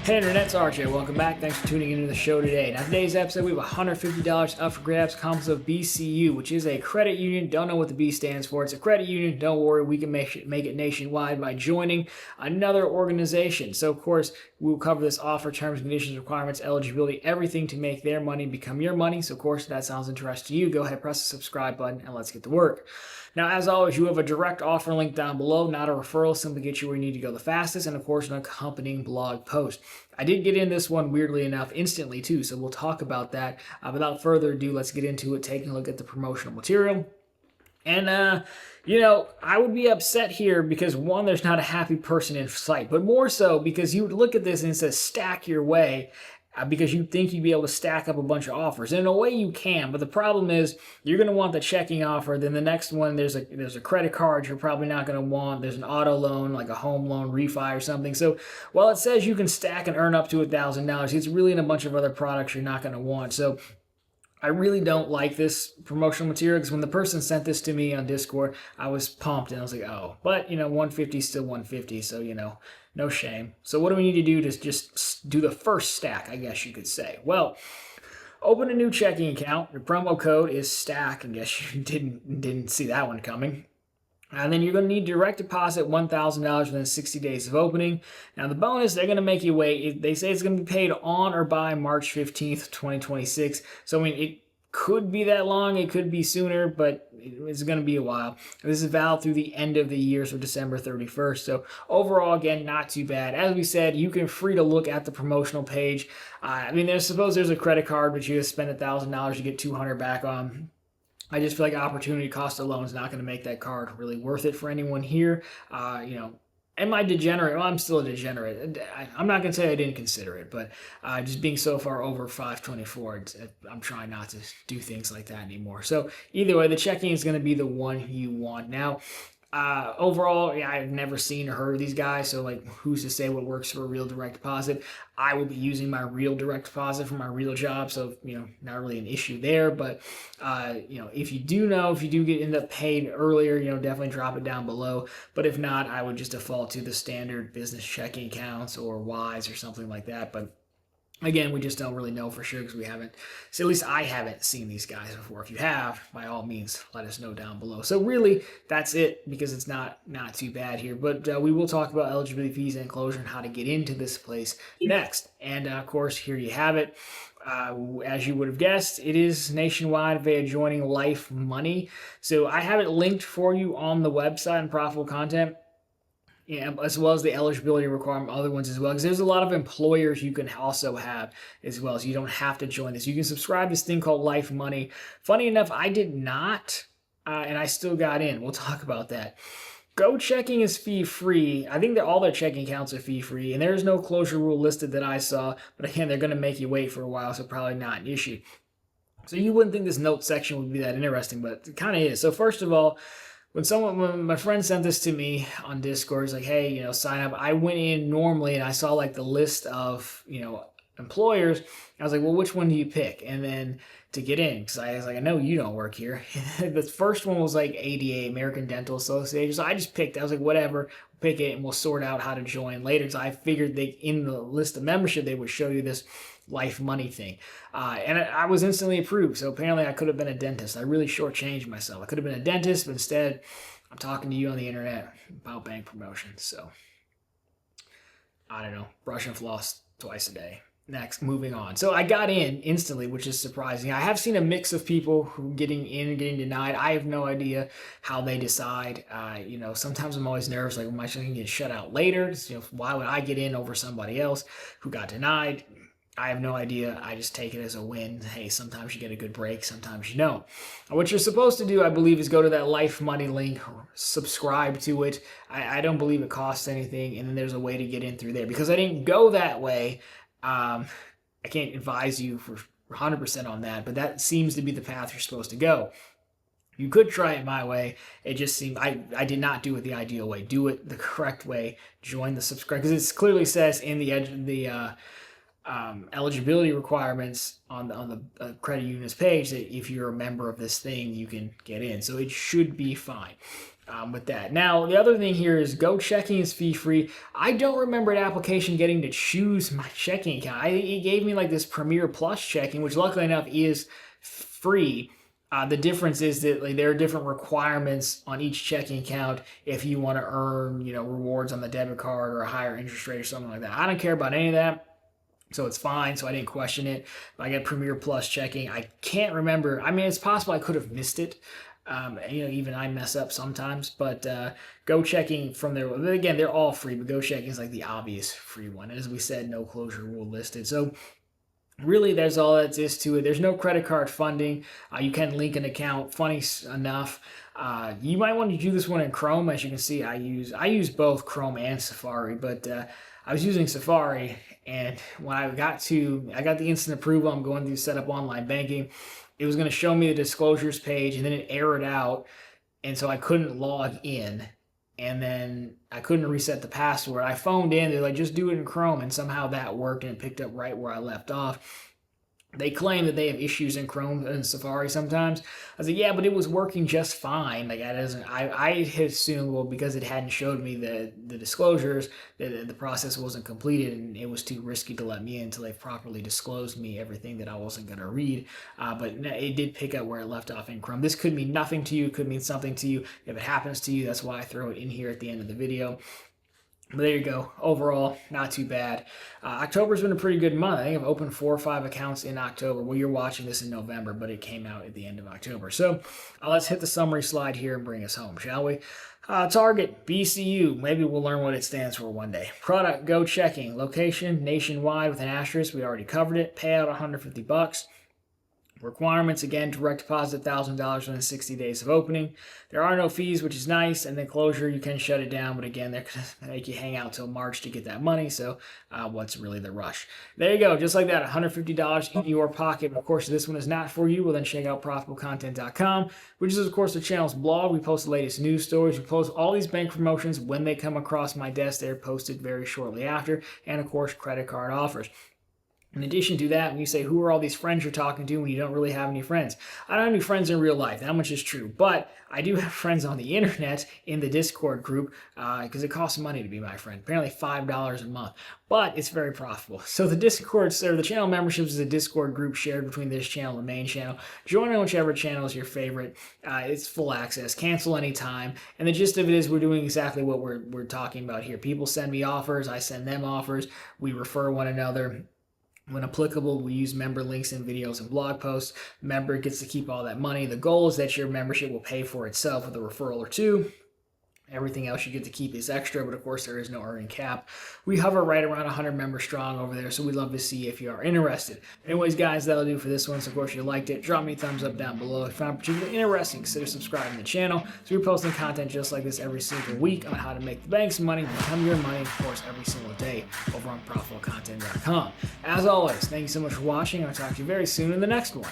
Hey Internet, it's RJ. Welcome back. Thanks for tuning into the show today. Now, today's episode, we have $150 up for grabs. Comes of BCU, which is a credit union. Don't know what the B stands for. It's a credit union. Don't worry, we can make it nationwide by joining another organization. So, of course, we'll cover this offer, terms, conditions, requirements, eligibility, everything to make their money become your money. So, of course, if that sounds interesting to you, go ahead, press the subscribe button, and let's get to work. Now, as always, you have a direct offer link down below, not a referral. Simply get you where you need to go the fastest, and of course, an accompanying blog post. I did get in this one, weirdly enough, instantly too, so we'll talk about that. Without further ado, let's get into it, taking a look at the promotional material. And, I would be upset here because, one, there's not a happy person in sight, but more so because you would look at this and it says stack your way. Because you think you'd be able to stack up a bunch of offers. And in a way you can, but the problem is you're going to want the checking offer. Then the next one, there's a credit card you're probably not going to want. There's an auto loan, like a home loan refi or something. So while it says you can stack and earn up to $1,000, it's really in a bunch of other products you're not going to want. So I really don't like this promotional material because when the person sent this to me on Discord, I was pumped and I was like, oh, but 150 is still 150, so no shame. So what do we need to do to just do the first stack, I guess you could say? Well, open a new checking account. Your promo code is STACK. I guess you didn't see that one coming. And then you're going to need direct deposit $1,000 within 60 days of opening. Now, the bonus, they're going to make you wait. They say it's going to be paid on or by March 15th, 2026. So, it could be that long. It could be sooner, but it's going to be a while. This is valid through the end of the year, so December 31st. So, overall, again, not too bad. As we said, you can free to look at the promotional page. There's a credit card, but you spend $1,000, you get $200 back on. I just feel like opportunity cost alone is not going to make that card really worth it for anyone here. Am I degenerate? Well, I'm still a degenerate. I'm not going to say I didn't consider it, but just being so far over 524, I'm trying not to do things like that anymore. So either way, the checking is going to be the one you want. Now, overall, I've never seen or heard of these guys, so who's to say what works for a real direct deposit? I will be using my real direct deposit for my real job, so not really an issue there. But if you do end up paid earlier, definitely drop it down below. But if not, I would just default to the standard business checking accounts or Wise or something like that. But again, we just don't really know for sure because we haven't, so at least I haven't seen these guys before. If you have, by all means, let us know down below. So really, that's it because it's not too bad here. But we will talk about eligibility, fees, and closure and how to get into this place next. And of course, here you have it. As you would have guessed, it is nationwide via joining Life Money. So I have it linked for you on the website and Profitable Content. Yeah, as well as the eligibility requirement, other ones as well, because there's a lot of employers you can also have as well, so you don't have to join this. You can subscribe to this thing called Life Money. Funny enough, I did not, and I still got in. We'll talk about that. Go Checking is fee-free. I think that all their checking accounts are fee-free, and there's no closure rule listed that I saw, but again, they're going to make you wait for a while, so probably not an issue. So you wouldn't think this note section would be that interesting, but it kind of is. So first of all, when my friend sent this to me on Discord, it's like, hey, sign up. I went in normally and I saw the list of, employers. I was like, well, which one do you pick? And then to get in, because I was like, I know you don't work here. The first one was ADA, American Dental Association. So I just picked, I was like, whatever, pick it and we'll sort out how to join later. So I figured in the list of membership, they would show you this Life Money thing. And I was instantly approved. So apparently I could have been a dentist. I really shortchanged myself. I could have been a dentist, but instead I'm talking to you on the internet about bank promotions. So I don't know, brush and floss twice a day. Next, moving on. So I got in instantly, which is surprising. I have seen a mix of people who getting in and getting denied. I have no idea how they decide. Sometimes I'm always nervous, am I going to get shut out later? Why would I get in over somebody else who got denied? I have no idea. I just take it as a win. Hey, sometimes you get a good break, sometimes you don't. What you're supposed to do, I believe, is go to that Life Money link, subscribe to it. I don't believe it costs anything, and then there's a way to get in through there. Because I didn't go that way, I can't advise you for 100% on that, but that seems to be the path you're supposed to go. You could try it my way. It just seemed I did not do it the ideal way. Do it the correct way. Join the subscribe, because it clearly says in the eligibility requirements on the credit union's page that if you're a member of this thing, you can get in. So it should be fine. with that. Now, the other thing here is Go Checking is fee-free. I don't remember an application getting to choose my checking account. It gave me like this Premier Plus checking, which luckily enough is free. The difference is that like, there are different requirements on each checking account if you want to earn, rewards on the debit card or a higher interest rate or something like that. I don't care about any of that. So it's fine, so I didn't question it. I got Premier Plus checking. I can't remember. I mean, it's possible I could have missed it. Even I mess up sometimes, but Go Checking from there, again, they're all free, but Go Checking is like the obvious free one. And as we said, no closure rule listed. So really, there's all that is to it. There's no credit card funding. You can link an account. Funny enough, you might want to do this one in Chrome. As you can see, I use both Chrome and Safari, but I was using Safari, and when I got the instant approval, I'm going to set up online banking. It was going to show me the disclosures page, and then it errored out, and so I couldn't log in, and then I couldn't reset the password. I phoned in, they're like, just do it in Chrome, and somehow that worked, and it picked up right where I left off. They claim that they have issues in Chrome and Safari sometimes. I was like, yeah, but it was working just fine. Like I had assumed, well, because it hadn't showed me the disclosures, that the process wasn't completed and it was too risky to let me in until they've properly disclosed me everything that I wasn't going to read. But it did pick up where it left off in Chrome. This could mean nothing to you. It could mean something to you. If it happens to you, that's why I throw it in here at the end of the video. But there you go. Overall, not too bad. October's been a pretty good month. I think I've opened 4 or 5 accounts in October. Well, you're watching this in November, but it came out at the end of October. So let's hit the summary slide here and bring us home, shall we? Target, BCU. Maybe we'll learn what it stands for one day. Product, Go Checking. Location, nationwide with an asterisk. We already covered it. Payout, $150. Requirements, again, direct deposit $1,000 within 60 days of opening. There are no fees, which is nice, and then closure, you can shut it down, but again, they're going to make you hang out till March to get that money, so what's really the rush? There you go, just like that, $150 in your pocket. Of course, if this one is not for you, well then check out profitablecontent.com, which is, of course, the channel's blog. We post the latest news stories. We post all these bank promotions when they come across my desk. They're posted very shortly after, and, of course, credit card offers. In addition to that, when you say, who are all these friends you're talking to when you don't really have any friends? I don't have any friends in real life. That much is true. But I do have friends on the internet in the Discord group because it costs money to be my friend. Apparently $5 a month. But it's very profitable. So the Discord, or the channel memberships is a Discord group shared between this channel and the main channel. Join on whichever channel is your favorite. It's full access. Cancel anytime. And the gist of it is we're doing exactly what we're talking about here. People send me offers. I send them offers. We refer one another. When applicable, we use member links in videos and blog posts. Member gets to keep all that money. The goal is that your membership will pay for itself with a referral or two. Everything else you get to keep is extra, but of course there is no earning cap. We hover right around 100 members strong over there, so we'd love to see if you are interested. Anyways, guys, that'll do for this one. So of course, if you liked it, drop me a thumbs up down below. If you found it particularly interesting, consider subscribing to the channel. So we're posting content just like this every single week on how to make the bank some money, become your money, of course, every single day over on profitablecontent.com. As always, thank you so much for watching. I'll talk to you very soon in the next one.